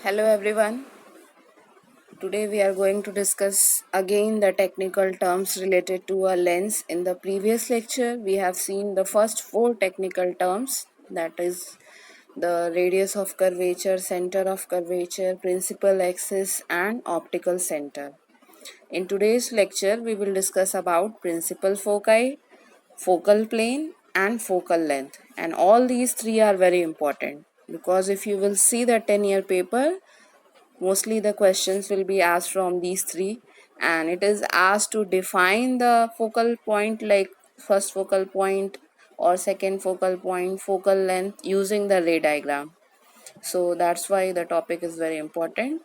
Hello everyone. Today we are going to discuss again the technical terms related to a lens. In the previous lecture, we have seen the first four technical terms, that is the radius of curvature, center of curvature, principal axis and optical center. In today's lecture, we will discuss about principal foci, focal plane and focal length, and all these three are very important because if you will see the 10-year paper, mostly the questions will be asked from these three, and it is asked to define the focal point like first focal point or second focal point, focal length using the ray diagram. So that's why the topic is very important.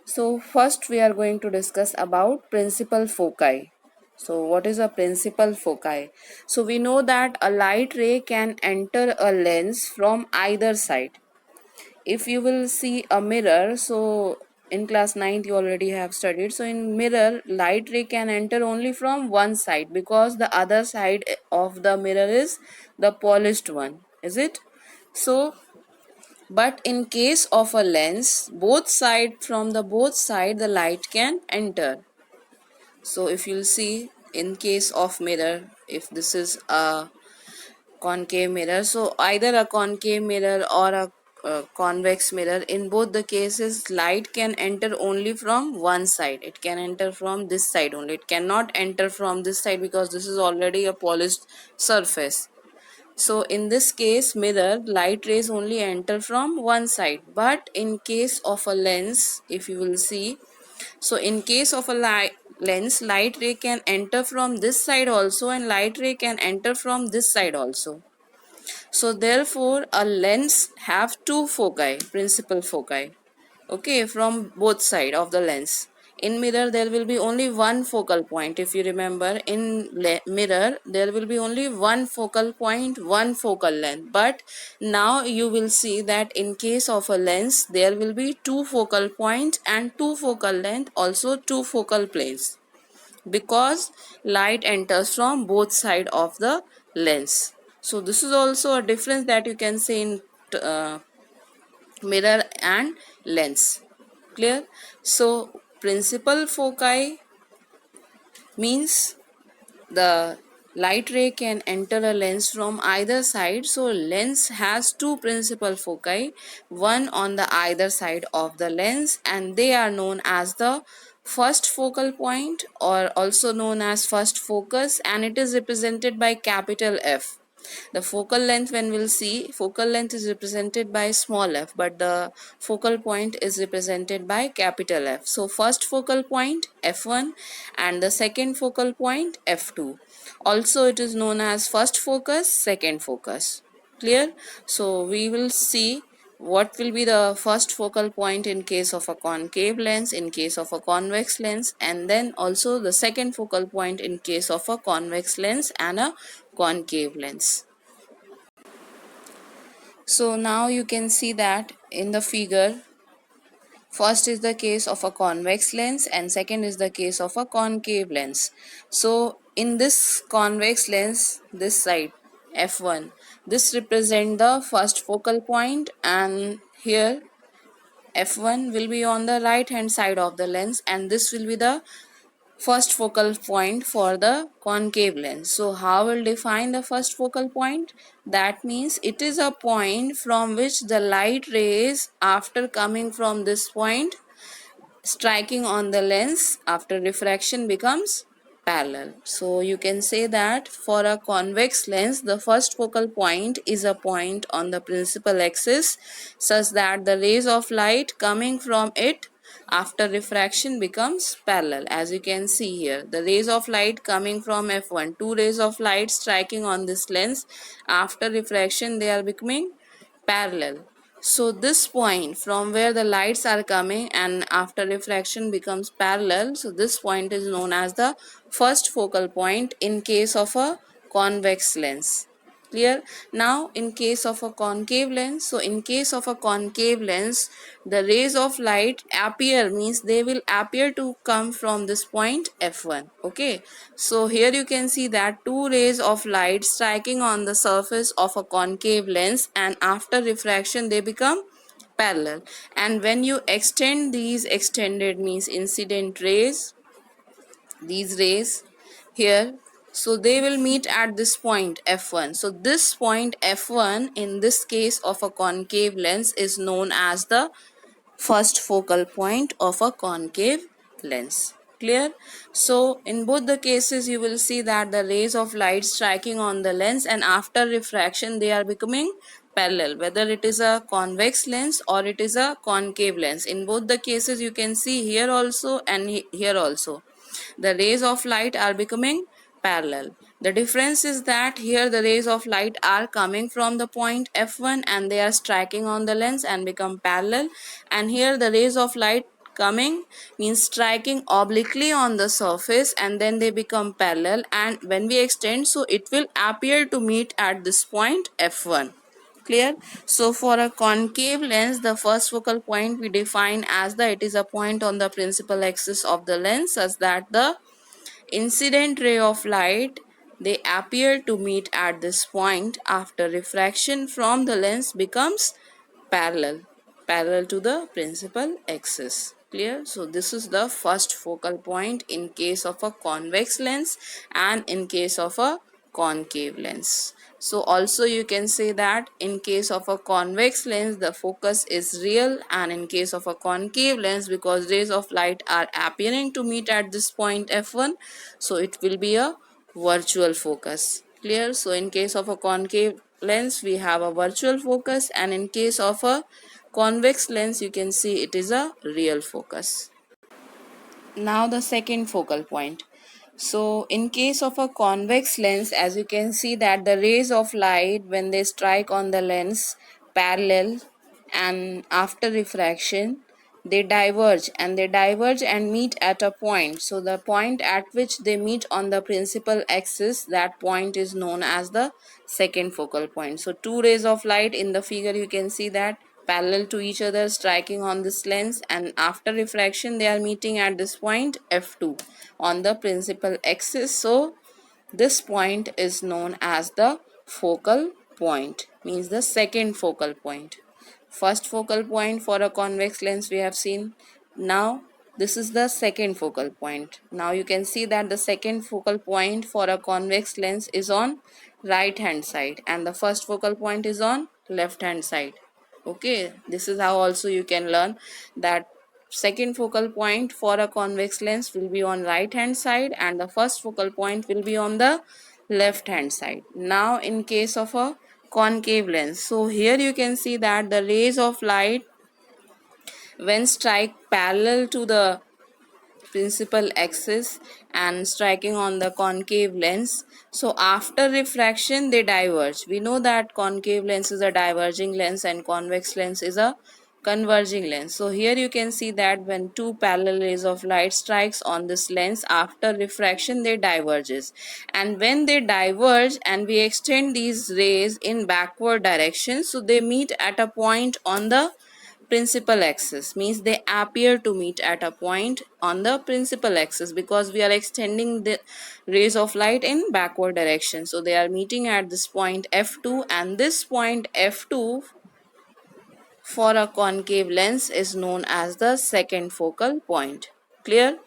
So first we are going to discuss about principal foci. So what is a principal foci? So we know that a light ray can enter a lens from either side. If you will see a mirror, so in class 9th you already have studied, so in mirror light ray can enter only from one side because the other side of the mirror is the polished one, is it? So but in case of a lens, both side the light can enter. So if you'll see, in case of mirror, if this is a concave mirror, so either a concave mirror or a convex mirror, in both the cases light can enter only from one side. It can enter from this side only, it cannot enter from this side because this is already a polished surface. So in this case mirror, light rays only enter from one side. But in case of a lens, if you will see, so in case of a lens, light ray can enter from this side also and light ray can enter from this side also. So therefore a lens have two foci, principal foci, okay, from both side of the lens. In mirror there will be only one focal point. If you remember, in mirror there will be only one focal point, one focal length. But now you will see that in case of a lens there will be two focal point and two focal length, also two focal planes, because light enters from both side of the lens. So this is also a difference that you can see in uh, mirror and lens. Clear? So principal foci means the light ray can enter a lens from either side. So lens has two principal foci, one on the either side of the lens, and they are known as the first focal point or also known as first focus, and it is represented by capital F. The focal length, when we'll see, focal length is represented by small f, but the focal point is represented by capital F. So first focal point f1 and the second focal point f2. Also it is known as first focus, second focus. Clear? So we will see what will be the first focal point in case of a concave lens, in case of a convex lens, and then also the second focal point in case of a convex lens and a concave lens. So now you can see that in the figure, first is the case of a convex lens and second is the case of a concave lens. So in this convex lens, this side f1, this represent the first focal point, and here f1 will be on the right hand side of the lens and this will be the first focal point for the concave lens. So how will define the first focal point? That means it is a point from which the light rays, after coming from this point, striking on the lens after refraction, becomes parallel. So you can say that for a convex lens the first focal point is a point on the principal axis such that the rays of light coming from it after refraction becomes parallel. As you can see here, the rays of light coming from f1, two rays of light striking on this lens, after refraction they are becoming parallel. So this point from where the lights are coming and after refraction becomes parallel, so this point is known as the first focal point in case of a convex lens. Clear? Now in case of a concave lens, so in case of a concave lens the rays of light appear, means they will appear to come from this point f1. Okay, so here you can see that two rays of light striking on the surface of a concave lens and after refraction they become parallel. And when you extend these extended means incident rays, these rays here, so they will meet at this point f1. So this point f1 in this case of a concave lens is known as the first focal point of a concave lens. Clear? So in both the cases you will see that the rays of light striking on the lens, and after refraction they are becoming parallel, whether it is a convex lens or it is a concave lens. In both the cases you can see here also and here also the rays of light are becoming parallel. The difference is that here the rays of light are coming from the point f1 and they are striking on the lens and become parallel, and here the rays of light coming means striking obliquely on the surface and then they become parallel, and when we extend, so it will appear to meet at this point f1. Clear? So for a concave lens, the first focal point we define as the it is a point on the principal axis of the lens such that the incident ray of light they appear to meet at this point after refraction from the lens becomes parallel to the principal axis. Clear? So this is the first focal point in case of a convex lens and in case of a concave lens. So also you can say that in case of a convex lens the focus is real, and in case of a concave lens, because rays of light are appearing to meet at this point f1, so it will be a virtual focus. Clear? So in case of a concave lens we have a virtual focus, and in case of a convex lens you can see it is a real focus. Now the second focal point. So in case of a convex lens, as you can see that the rays of light when they strike on the lens parallel, and after refraction they diverge and meet at a point. So the point at which they meet on the principal axis, that point is known as the second focal point. So two rays of light in the figure you can see that parallel to each other striking on this lens, and after refraction they are meeting at this point f2 on the principal axis. So this point is known as the focal point, means the second focal point. First focal point for a convex lens we have seen. Now this is the second focal point. Now you can see that the second focal point for a convex lens is on right hand side and the first focal point is on left hand side. Okay, this is how also you can learn that second focal point for a convex lens will be on right hand side and the first focal point will be on the left hand side. Now in case of a concave lens, so here you can see that the rays of light when strike parallel to the principal axis and striking on the concave lens, so after refraction they diverge. We know that concave lens is a diverging lens and convex lens is a converging lens. So here you can see that when two parallel rays of light strikes on this lens, after refraction they diverges, and when they diverge and we extend these rays in backward direction, so they meet at a point on the principal axis, means they appear to meet at a point on the principal axis because we are extending the rays of light in backward direction. So they are meeting at this point f2, and this point f2 for a concave lens is known as the second focal point. Clear?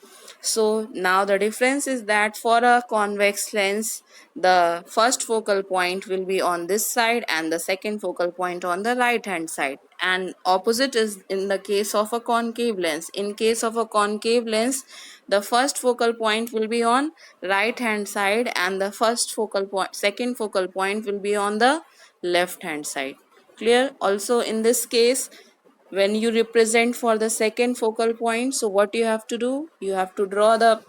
So now the difference is that for a convex lens the first focal point will be on this side and the second focal point on the right hand side, and opposite is in the case of a concave lens. In case of a concave lens the first focal point will be on right hand side and the second focal point will be on the left hand side. Clear? Also in this case when you represent for the second focal point, so what you have to do, you have to draw the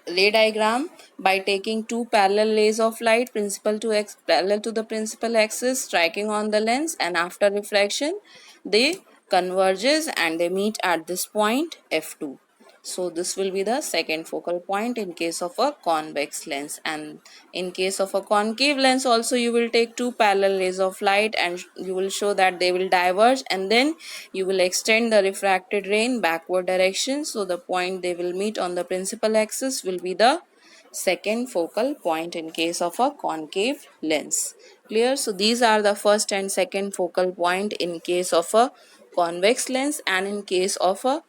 ray diagram by taking two parallel rays of light parallel to the principal axis striking on the lens, and after refraction they converges and they meet at this point f2. So this will be the second focal point in case of a convex lens, and in case of a concave lens also you will take two parallel rays of light and you will show that they will diverge, and then you will extend the refracted ray in backward direction. So the point they will meet on the principal axis will be the second focal point in case of a concave lens. Clear? So these are the first and second focal point in case of a convex lens and in case of a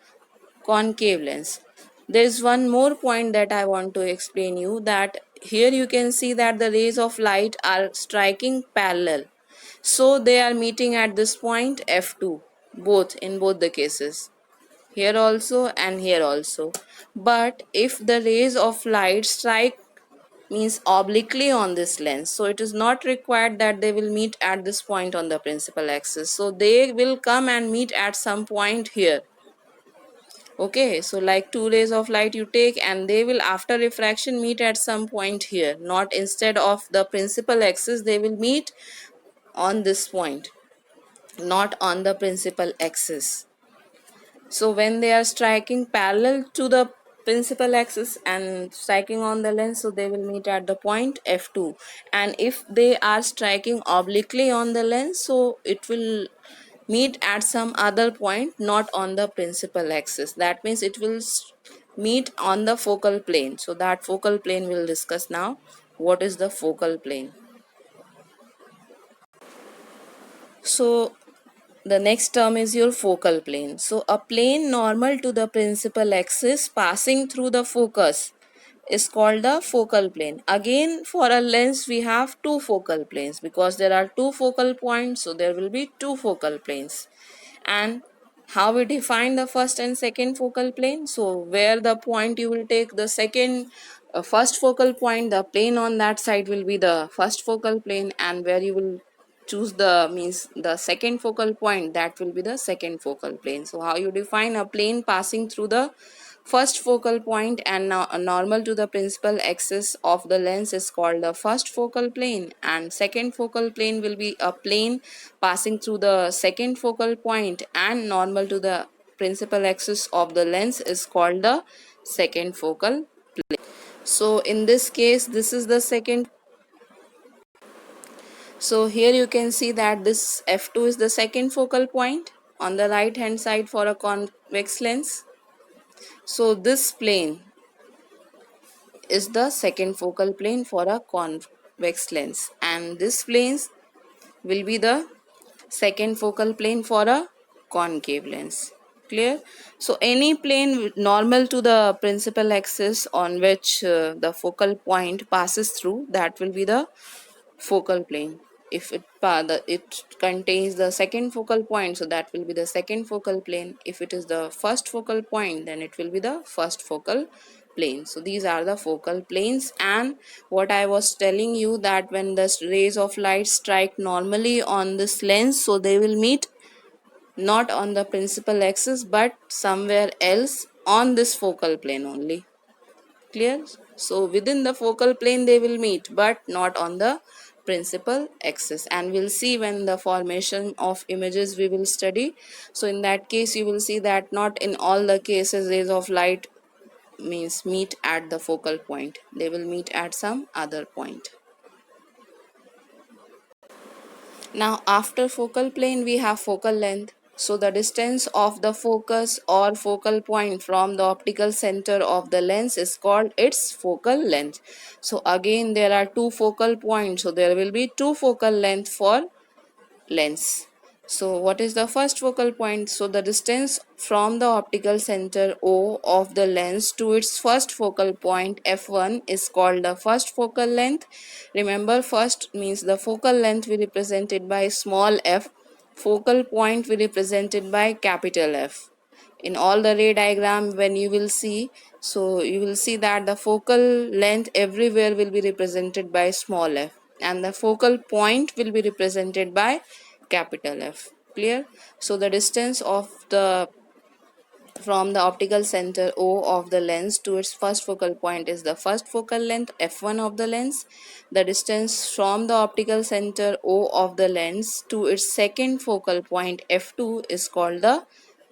concave lens. There is one more point that I want to explain you, that here you can see that the rays of light are striking parallel. So they are meeting at this point F2, both in both the cases, here also and here also. But if the rays of light strike means obliquely on this lens, so it is not required that they will meet at this point on the principal axis. So they will come and meet at some point here. Okay, so like two rays of light you take and they will after refraction meet at some point here, not instead of the principal axis, they will meet on this point, not on the principal axis. So when they are striking parallel to the principal axis and striking on the lens, so they will meet at the point F2. And if they are striking obliquely on the lens, so it will meet at some other point, not on the principal axis. That means it will meet on the focal plane. So that focal plane we'll discuss now. What is the focal plane? So the next term is your focal plane. So a plane normal to the principal axis passing through the focus is called the focal plane. Again, for a lens we have two focal planes because there are two focal points, so there will be two focal planes. And how we define the first and second focal plane? So where the point you will take the second first focal point, the plane on that side will be the first focal plane, and where you will choose the means the second focal point, that will be the second focal plane. So how you define a plane passing through the first focal point and now normal to the principal axis of the lens is called the first focal plane, and second focal plane will be a plane passing through the second focal point and normal to the principal axis of the lens is called the second focal plane. So in this case this is the second. So here you can see that this F2 is the second focal point on the right hand side for a convex lens. So this plane is the second focal plane for a convex lens, and this plane will be the second focal plane for a concave lens. Clear? So any plane normal to the principal axis on which the focal point passes through, that will be the focal plane. If it contains the second focal point, so that will be the second focal plane. If it is the first focal point, then it will be the first focal plane. So these are the focal planes. And what I was telling you, that when the rays of light strike normally on this lens, so they will meet not on the principal axis but somewhere else on this focal plane only. Clear? So within the focal plane they will meet but not on the principal axis, and we'll see when the formation of images we will study. So in that case you will see that not in all the cases rays of light means meet at the focal point, they will meet at some other point. Now after focal plane we have focal length. So the distance of the focus or focal point from the optical center of the lens is called its focal length. So again there are two focal points, so there will be two focal length for lens. So what is the first focal point? So the distance from the optical center O of the lens to its first focal point F1 is called the first focal length. Remember, first means the focal length we represented by small f, focal point we represented by capital F. In all the ray diagram when you will see, so you will see that the focal length everywhere will be represented by small f and the focal point will be represented by capital F. Clear? So the distance of the from the optical center O of the lens to its first focal point is the first focal length f1 of the lens. The distance from the optical center O of the lens to its second focal point f2 is called the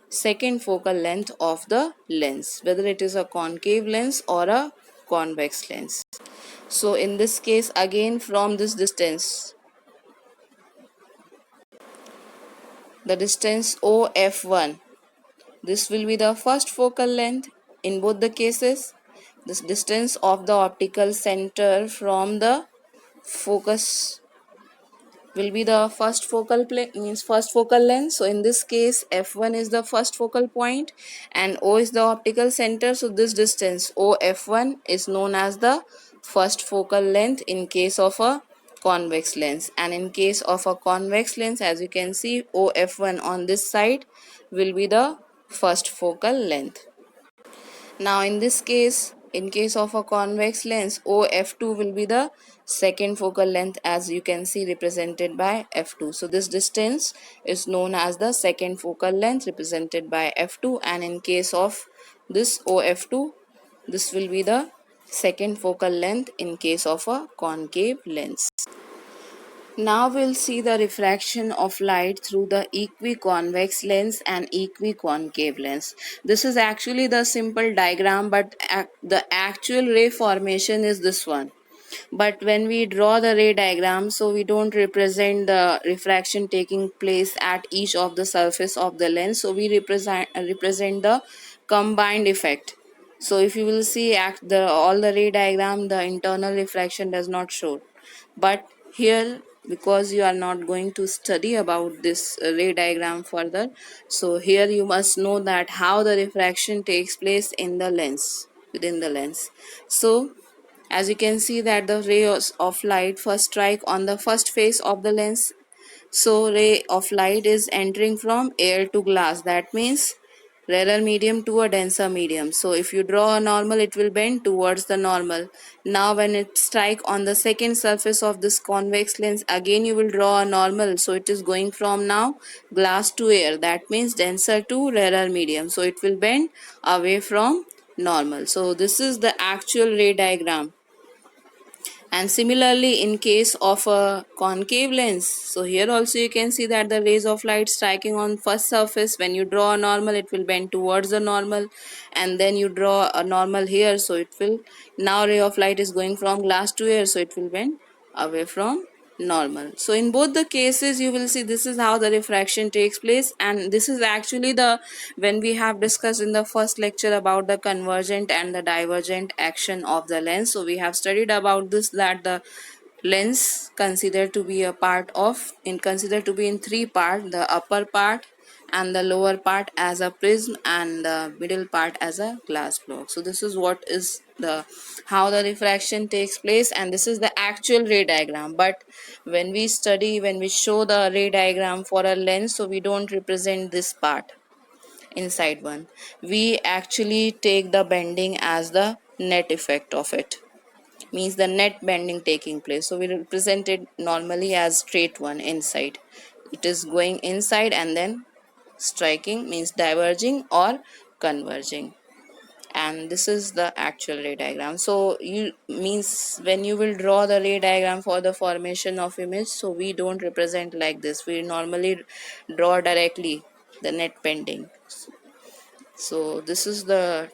second focal length of the lens, whether it is a concave lens or a convex lens. So in this case again from this distance, the distance OF1, this will be the first focal length in both the cases. This distance of the optical center from the focus will be the first focal plane, means first focal length. So in this case f1 is the first focal point and O is the optical center. So this distance OF1 is known as the first focal length in case of a convex lens, and in case of a convex lens, as you can see, OF1 on this side will be the first focal length. Now in this case, in case of a convex lens, OF2 will be the second focal length, as you can see represented by F2. So this distance is known as the second focal length represented by F2, and in case of this OF2, this will be the second focal length in case of a concave lens. Now we'll see the refraction of light through the equiconvex lens and equiconcave lens. This is actually the simple diagram, but the actual ray formation is this one. But when we draw the ray diagram, so we don't represent the refraction taking place at each of the surface of the lens, so we represent the combined effect. So if you will see all the ray diagram, the internal refraction does not show, but here, because you are not going to study about this ray diagram further, so here you must know that how the refraction takes place in the lens, within the lens. So as you can see that the rays of light first strike on the first face of the lens. So ray of light is entering from air to glass, that means rarer medium to a denser medium. So if you draw a normal, it will bend towards the normal. Now when it strike on the second surface of this convex lens, again you will draw a normal. So it is going from now glass to air, that means denser to rarer medium. So it will bend away from normal. So this is the actual ray diagram. And similarly in case of a concave lens, so here also you can see that the rays of light striking on first surface, when you draw a normal, it will bend towards the normal, and then you draw a normal here, so it will, now ray of light is going from glass to air, so it will bend away from normal. So in both the cases you will see this is how the refraction takes place, and this is actually the, when we have discussed in the first lecture about the convergent and the divergent action of the lens, so we have studied about this, that the lens considered to be a part of, considered to be in three parts: the upper part and the lower part as a prism, and the middle part as a glass block. So this is what is the, how the refraction takes place, and this is the actual ray diagram. But when we study, when we show the ray diagram for a lens, so we don't represent this part inside one, we actually take the bending as the net effect of it, means the net bending taking place. So we represent it normally as straight one inside, it is going inside and then striking, means diverging or converging. And this is the actual ray diagram. So you, means when you will draw the ray diagram for the formation of image, so we don't represent like this, we normally draw directly the net bending. So this is the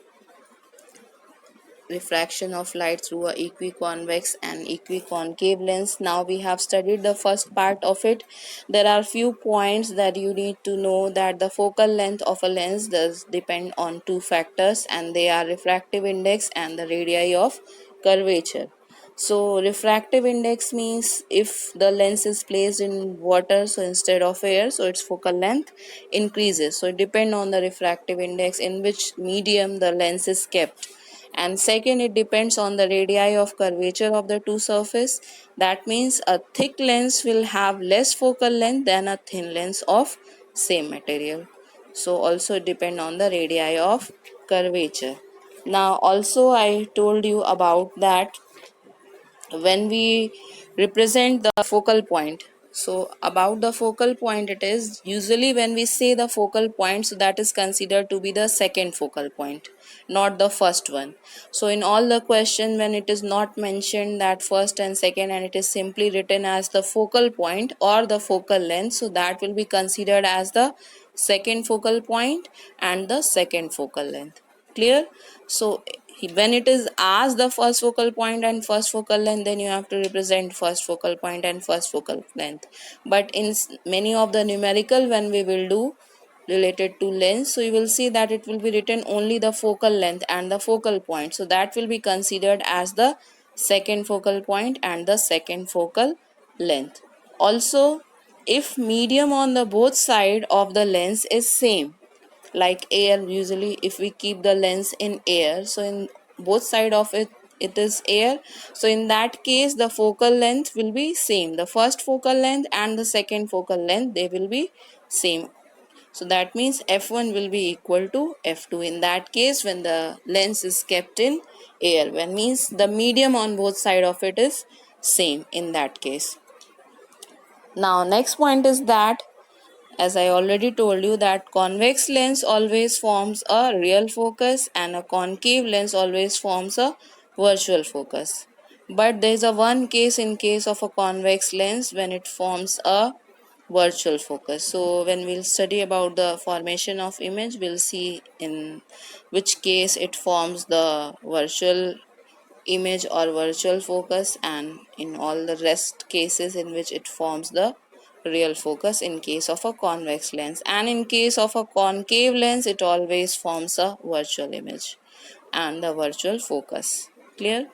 refraction of light through a equiconvex and equiconcave lens. Now we have studied the first part of it. There are few points that you need to know, that the focal length of a lens does depend on two factors, and they are refractive index and the radii of curvature. So refractive index means if the lens is placed in water, so instead of air, so its focal length increases. So it depends on the refractive index, in which medium the lens is kept. And second, it depends on the radii of curvature of the two surface. That means a thick lens will have less focal length than a thin lens of same material. So also it depends on the radii of curvature. Now also I told you about that when we represent the focal point. So about the focal point, it is usually when we say the focal point, so that is considered to be the second focal point, not the first one. So in all the question, when it is not mentioned that first and second, and it is simply written as the focal point or the focal length, so that will be considered as the second focal point and the second focal length. Clear? So when it is as the first focal point and first focal length, then you have to represent first focal point and first focal length. But in many of the numerical, when we will do, related to lens, so you will see that it will be written only the focal length and the focal point, so that will be considered as the second focal point and the second focal length. Also, if medium on the both side of the lens is same, like air, usually if we keep the lens in air, so in both side of it is air, so in that case the focal length will be same, the first focal length and the second focal length, they will be same. So that means f1 will be equal to f2 in that case when the lens is kept in air, when means the medium on both side of it is same in that case. Now next point is that, as I already told you, that convex lens always forms a real focus and a concave lens always forms a virtual focus. But there is a one case in case of a convex lens when it forms a virtual focus. So when we'll study about the formation of image, we'll see in which case it forms the virtual image or virtual focus, and in all the rest cases in which it forms the real focus in case of a convex lens, and in case of a concave lens it always forms a virtual image and the virtual focus. Clear?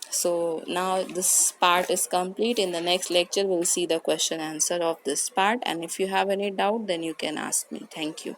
So now this part is complete. In the next lecture we'll see the question answer of this part, and if you have any doubt then you can ask me. Thank you.